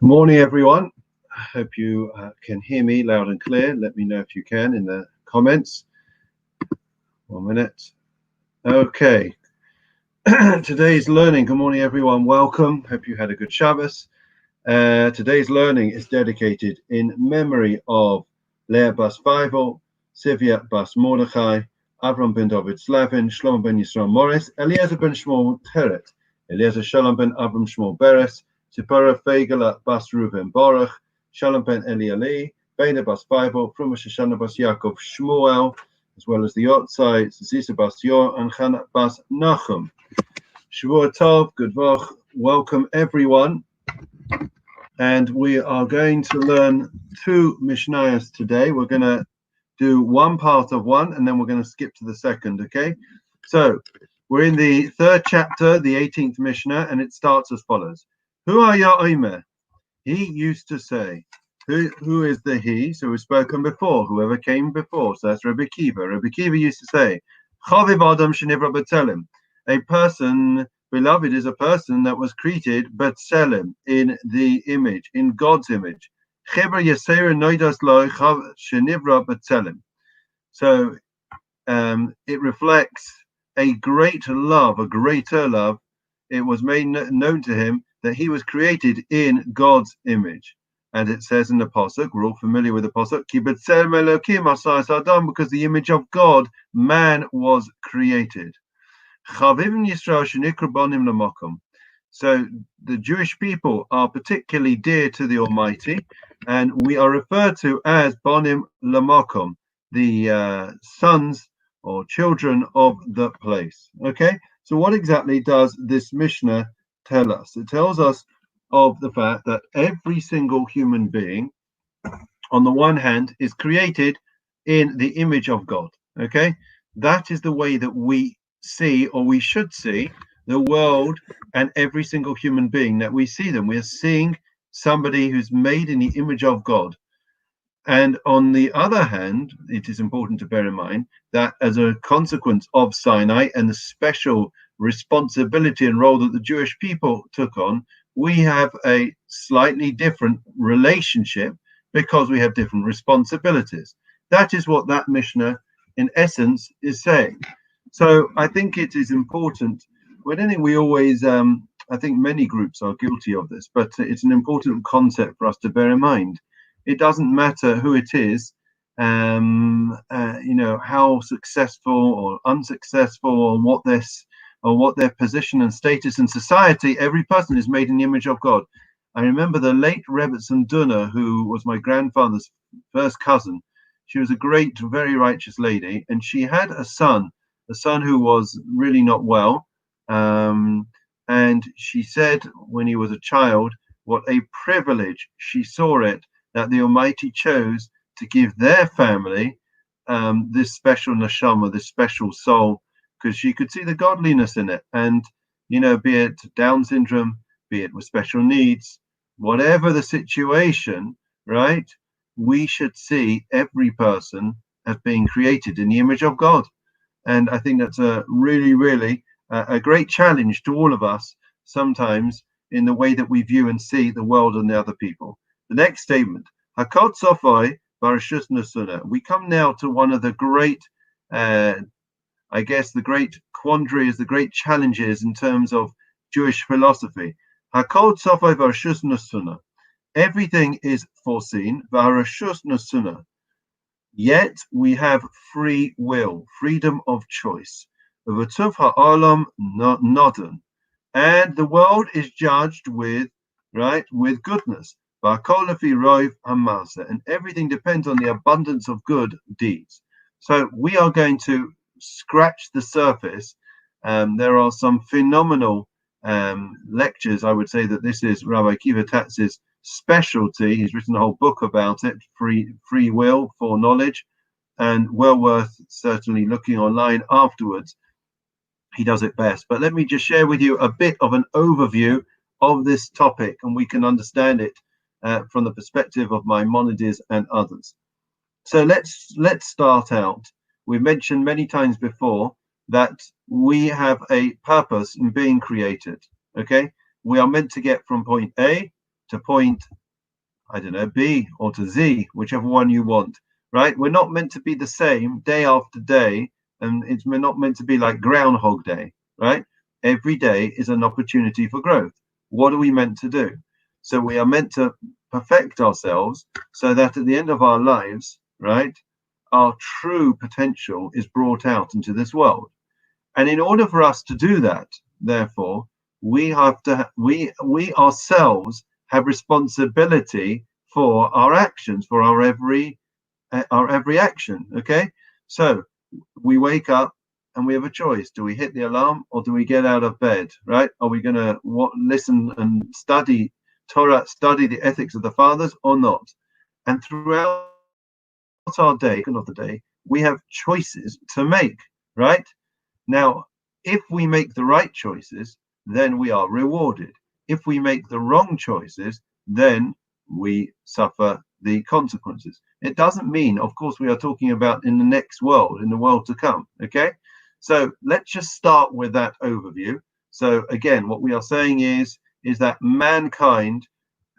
Good morning, everyone. I hope you can hear me loud and clear. Let me know if you can in the comments. 1 minute. Okay. Today's learning. Good morning, everyone. Welcome. Hope you had a good Shabbos. Today's learning is dedicated in memory of Leah Bas Feivel, Sivia Bas Mordechai, Avram ben David Slavin, Shlomo ben Yisrael Morris, Eliezer ben Shmuel Teret, Eliezer Shalom ben Avram Shmuel Beres, Tzipora Feigela Bas Reuven Baruch, Shalom ben Eli Ali, Bena Bas Feivel, Fruma Shoshana Bas Yaakov Shmuel, as well as the Yotzai, Zisa Bas Yor, and Chana Bas Nachum. Shavua Tov, good vach. Welcome, everyone. And we are going to learn two Mishnayos today. We're going to do one part of one, and then we're going to skip to the second, okay? So we're in the third chapter, the 18th Mishnah, and it starts as follows. Hu haya omer? He used to say. Who is the he? So we've spoken before, whoever came before. So that's Rabbi Kiva. Rabbi Kiva used to say, Chaviv Adam shenivra b'tzelem. A person, beloved, is a person that was created b'tzelem, in the image, in God's image. Chebra yasera noidas lo shenivra b'tzelem. So it reflects a great love, a greater love. It was made known to him that he was created in God's image. And it says in the Pasuk, we're all familiar with the Pasuk, Ki b'tzelem Elokim asayis Adam, because the image of God, man was created. Chavim Yisrael shenikru bonim lamakom. So the Jewish people are particularly dear to the Almighty, and we are referred to as bonim lamakom, the sons or children of the place. Okay, so what exactly does this Mishnah tell us? It tells us of the fact that every single human being, on the one hand, is created in the image of God. Okay, that is the way that we see, or we should see, the world and every single human being that we see them. We are seeing somebody who's made in the image of God. And on the other hand, it is important to bear in mind that as a consequence of Sinai and the special responsibility and role that the Jewish people took on, we have a slightly different relationship because we have different responsibilities. That is what that Mishnah, in essence, is saying. So I think it is important. I don't think we always, I think many groups are guilty of this, but it's an important concept for us to bear in mind. It doesn't matter who it is, how successful or unsuccessful, or what their position and status in society. Every person is made in the image of God. I remember the late Rebbetzin Dunner, who was my grandfather's first cousin. She was a great, very righteous lady, and she had a son who was really not well. And she said when he was a child, what a privilege she saw it that the Almighty chose to give their family this special neshama, this special soul, because she could see the godliness in it. And, be it Down syndrome, be it with special needs, whatever the situation, right, we should see every person as being created in the image of God. And I think that's a really, really a great challenge to all of us sometimes in the way that we view and see the world and the other people. The next statement, Hakot Sofoi Barashus Nasuna. We come now to one of the great, the great quandaries, the great challenges in terms of Jewish philosophy. Hakot Sofoi Barashus Nasuna. Everything is foreseen, Barashus Nasuna. Yet we have free will, freedom of choice. V'tuv ha'olam nodon, and the world is judged with goodness. V'akol lefi rov hamasa, and everything depends on the abundance of good deeds. So we are going to scratch the surface. There are some phenomenal lectures. I would say that this is Rabbi Kiva Tatz's specialty. He's written a whole book about it, free will for knowledge, and well worth certainly looking online afterwards. He does it best. But let me just share with you a bit of an overview of this topic, and we can understand it from the perspective of Maimonides and others. So let's start out. We've mentioned many times before that we have a purpose in being created. Okay, we are meant to get from point A to point, I don't know, B or to Z, whichever one you want, right? We're not meant to be the same day after day, and we're not meant to be like Groundhog Day, right? Every day is an opportunity for growth. What are we meant to do? So we are meant to perfect ourselves so that at the end of our lives, right, our true potential is brought out into this world. And in order for us to do that, therefore, we ourselves have responsibility for our actions, for our every action. Okay, so we wake up and we have a choice: do we hit the alarm or do we get out of bed? Right? Are we going to listen and study Torah, study the ethics of the fathers, or not? And throughout our day, of the day, we have choices to make. Right? Now, if we make the right choices, then we are rewarded. If we make the wrong choices, then we suffer the consequences. It doesn't mean, of course, we are talking about in the next world, in the world to come. Okay, so let's just start with that overview. So again, what we are saying is that mankind,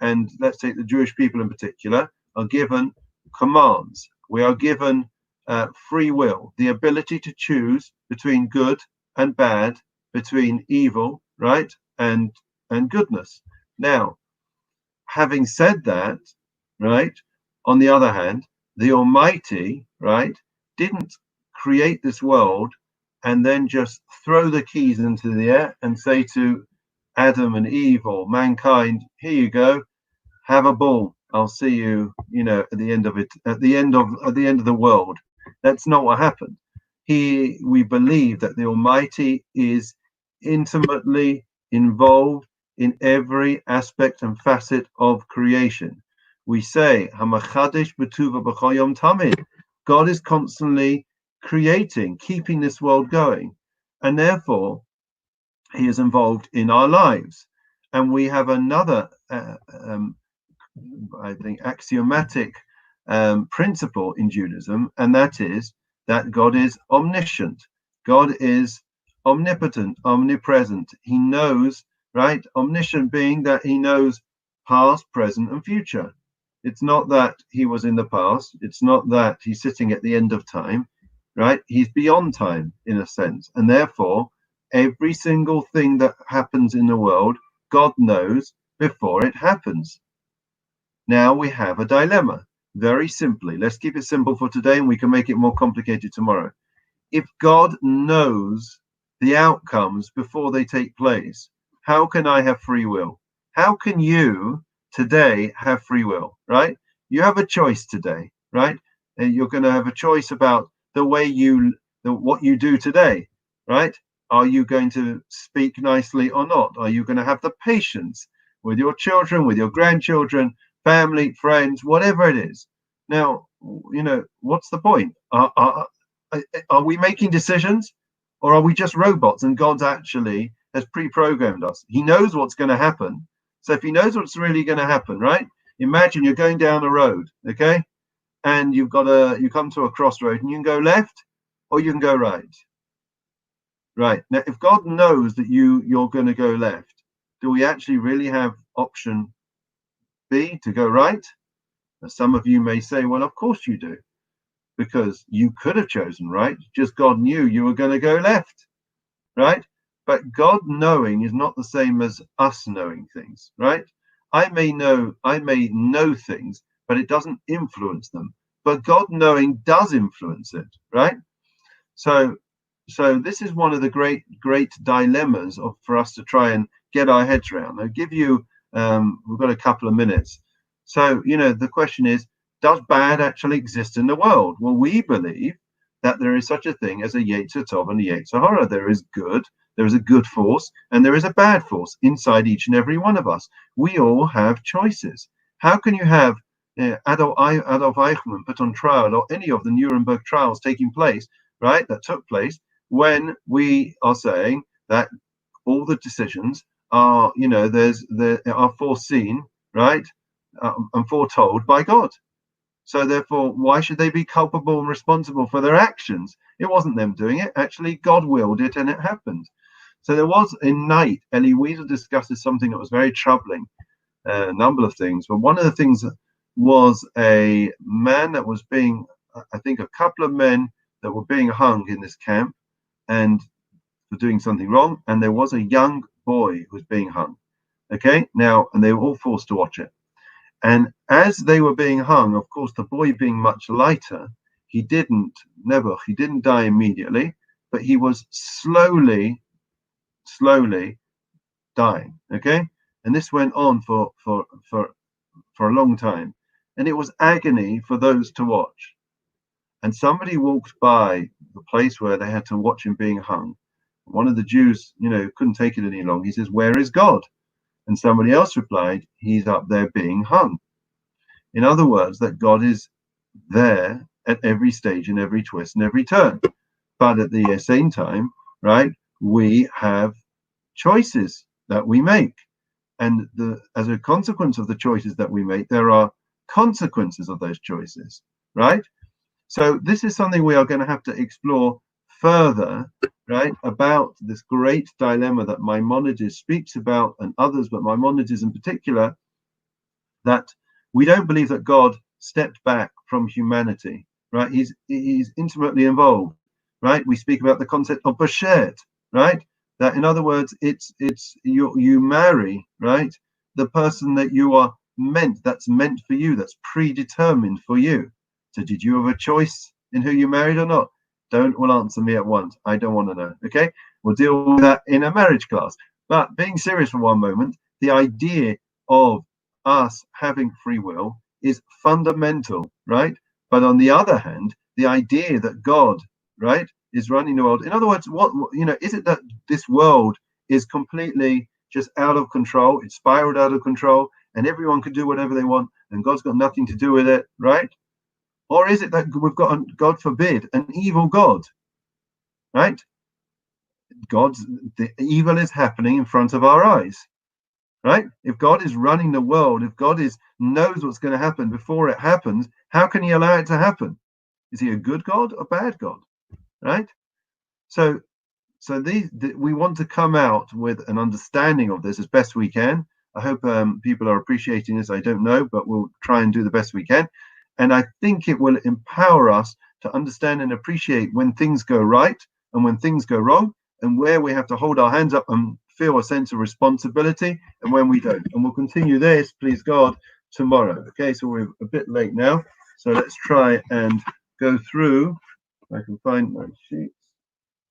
and let's take the Jewish people in particular, are given commands. We are given free will, the ability to choose between good and bad, between evil, right, and goodness. Now, having said that, right, on the other hand, the Almighty, right, didn't create this world and then just throw the keys into the air and say to Adam and Eve or mankind, here you go, have a ball. I'll see you, at the end of it, at the end of the world. That's not what happened. We believe that the Almighty is intimately involved in every aspect and facet of creation. We say, Hamachadesh b'tuva b'chol yom tamid. God is constantly creating, keeping this world going, and therefore He is involved in our lives. And we have another, I think, axiomatic principle in Judaism, and that is that God is omniscient. God is omnipotent, omnipresent. He knows, right? Omniscient being that He knows past, present, and future. It's not that He was in the past. It's not that He's sitting at the end of time, right? He's beyond time in a sense. And therefore, every single thing that happens in the world, God knows before it happens. Now we have a dilemma. Very simply, let's keep it simple for today and we can make it more complicated tomorrow. If God knows the outcomes before they take place, how can I have free will? How can you today have free will, right? You have a choice today, right? And you're going to have a choice about the way what you do today, right? Are you going to speak nicely or not? Are you going to have the patience with your children, with your grandchildren, family, friends, whatever it is? Now, what's the point? Are we making decisions, or are we just robots and God actually has pre-programmed us? He knows what's going to happen. So if He knows what's really going to happen, right? Imagine you're going down a road, okay? And you come to a crossroad and you can go left or you can go right. Right. Now, if God knows that you're going to go left, do we actually really have option B to go right? Now, some of you may say, well, of course you do, because you could have chosen right. Just God knew you were going to go left, right? But God knowing is not the same as us knowing things, right? I may know things, but it doesn't influence them. But God knowing does influence it, right? So this is one of the great dilemmas for us to try and get our heads around. I'll give you, we've got a couple of minutes. So, the question is, does bad actually exist in the world? Well, we believe that there is such a thing as a Yetzer Tov and a Yetzer Hara. There is a good force, and there is a bad force inside each and every one of us. We all have choices. How can you have Adolf Eichmann put on trial, or any of the Nuremberg trials taking place, right, that took place, when we are saying that all the decisions are, are foreseen, right, and foretold by God? So therefore, why should they be culpable and responsible for their actions? It wasn't them doing it. Actually, God willed it and it happened. So there was, in night, Elie Wiesel discusses something that was very troubling. a number of things. But one of the things was a man that was being, I think, a couple of men that were being hung in this camp and for doing something wrong. And there was a young boy who was being hung. Okay, now, and they were all forced to watch it. And as they were being hung, of course, the boy being much lighter, he didn't die immediately, but he was slowly dying. Okay, and this went on for a long time, and it was agony for those to watch. And somebody walked by the place where they had to watch him being hung. One of the Jews, couldn't take it any longer. He says, "Where is God?" And somebody else replied, "He's up there being hung." In other words, that God is there at every stage and every twist and every turn. But at the same time, right, we have choices that we make. And as a consequence of the choices that we make, there are consequences of those choices, right? So this is something we are going to have to explore further, right, about this great dilemma that Maimonides speaks about, and others, but Maimonides in particular, that we don't believe that God stepped back from humanity, right? He's intimately involved, right? We speak about the concept of bashet, right? That, in other words, it's you marry, right, the person that you are that's meant for you, that's predetermined for you. So did you have a choice in who you married or not? Don't all answer me at once. I don't want to know. Okay, we'll deal with that in a marriage class. But being serious for one moment, the idea of us having free will is fundamental, right? But on the other hand, the idea that God, right, is running the world. In other words, what is it that this world is completely just out of control? It's spiraled out of control, and everyone can do whatever they want, and God's got nothing to do with it, right? Or is it that we've got, God forbid, an evil God, right? The evil is happening in front of our eyes, right? If God is running the world, if God knows what's going to happen before it happens, how can he allow it to happen? Is he a good God or bad God, right? So we want to come out with an understanding of this as best we can. I hope people are appreciating this. I don't know, but we'll try and do the best we can. And I think it will empower us to understand and appreciate when things go right and when things go wrong, and where we have to hold our hands up and feel a sense of responsibility, and when we don't. And we'll continue this, please God, tomorrow. Okay, so we're a bit late now. So let's try and go through. If I can find my sheets.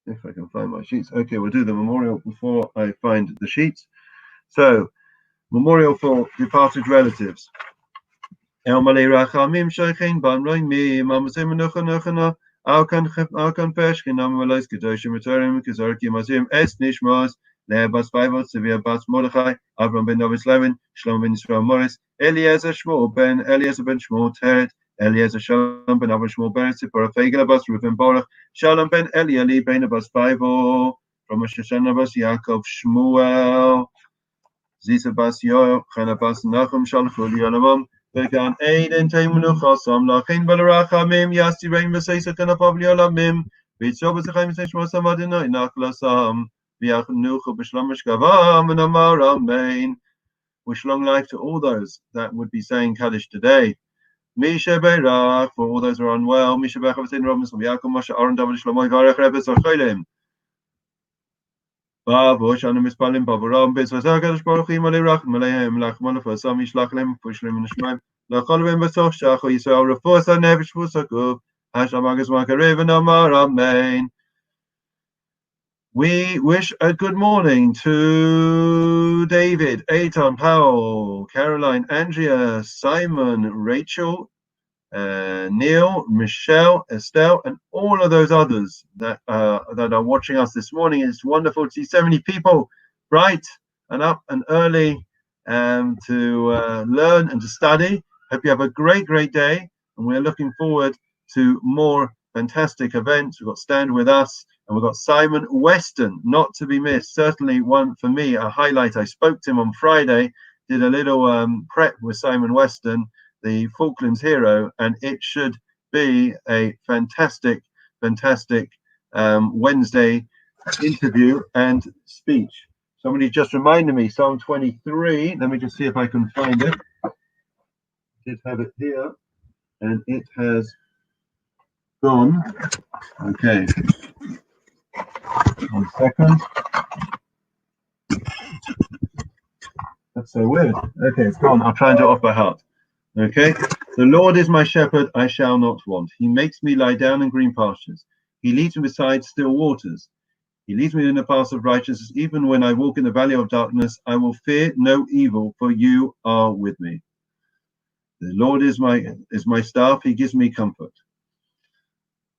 If I can find my sheets. Okay, we'll do the memorial before I find the sheets. So, memorial for departed relatives. El Malay Rachamim Sheikhin Ban Roimi Mamasim Nuchanochana Alkan Peshkin Amalos Kedoshim Matorim Kazarki Mazim Es Nishmas Lebas Vivot Severe Bas Mordechai Avram ben Novis Levin Shalom ben Israel Morris Eliezer Shmuel ben Shmuel Teret Eliezer Shalom ben Avram Shmuel ben Sipora Fegel Bas Reuven Baruch Shalom ben Elieli ben Bas Vivot from Shoshana Bas Yaakov Shmuel Zisa Bas Yoel Chana Bas Nachum Shalchul Yalamam Vegan Aiden Taimunu Chosam Lachin Balarachamim Yasti Rain Vesesa Kanapavli Alamim Vitsobas Chaim Seshmo Samadina Inaklasam Viachnuchu Bishlamish Gavam and Amar Amen. Wish long life to all those that would be saying Kaddish today. Misha Beirach for all those who are unwell. Misha Beirach of Sin Robinson Yaakov Moshe Aaron David Shlomo Garech Rebbe Zocholim. Bavush anu mispalim bavuram bezvazar kadosh baruch hu malei rachim aleihem lachmon lefasam yishlach lem pushlim nishmaim lachol ben besoch shacho Yisrael refuas hanefesh v'usakuf Hashem agus makarev and amar amen. We wish a good morning to David, Eitan, Powell, Caroline, Andrea, Simon, Rachel, Neil, Michelle, Estelle, and all of those others that are watching us this morning. It's wonderful to see so many people bright and up and early to learn and to study. Hope you have a great day, and we're looking forward to more fantastic events. We've got Stand With Us, and we've got Simon Weston, not to be missed. Certainly one for me, a highlight. I spoke to him on Friday, did a little prep with Simon Weston, the Falklands hero, and it should be a fantastic Wednesday interview and speech. Somebody just reminded me, Psalm 23. Let me just see if I can find it. I did have it here, and it has gone. Okay. 1 second. That's so weird. Okay, it's gone. I'll try and do it off by heart. Okay. The Lord is my shepherd, I shall not want. He makes me lie down in green pastures. He leads me beside still waters. He leads me in the paths of righteousness. Even when I walk in the valley of darkness, I will fear no evil, for you are with me. The Lord is my staff. He gives me comfort.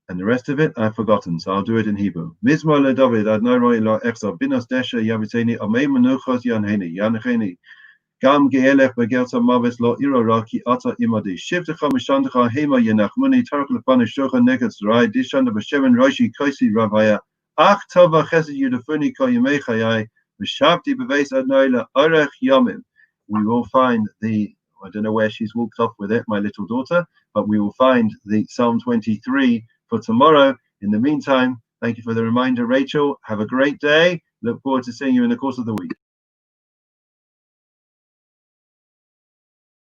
And the rest of it I've forgotten, so I'll do it in Hebrew. Mizmor leDavid, Adonai ro'i lo echza, binos desha yaviteni, amei menuchos yanheni. Gam ge'elech begerta mavis lo irora ki ata imadi. Shivtecha mishantecha hema yenachmuni, tarak lefanu shocha neged sarai, dishanda b'shemen roshi kosi ravaya. Ach tova chesed yudafuni ko yemei chayai, v'shavti beveis Adonai la'orech yomim. We will find I don't know where she's walked off with it, my little daughter, but we will find the Psalm 23 for tomorrow. In the meantime, thank you for the reminder, Rachel. Have a great day. Look forward to seeing you in the course of the week.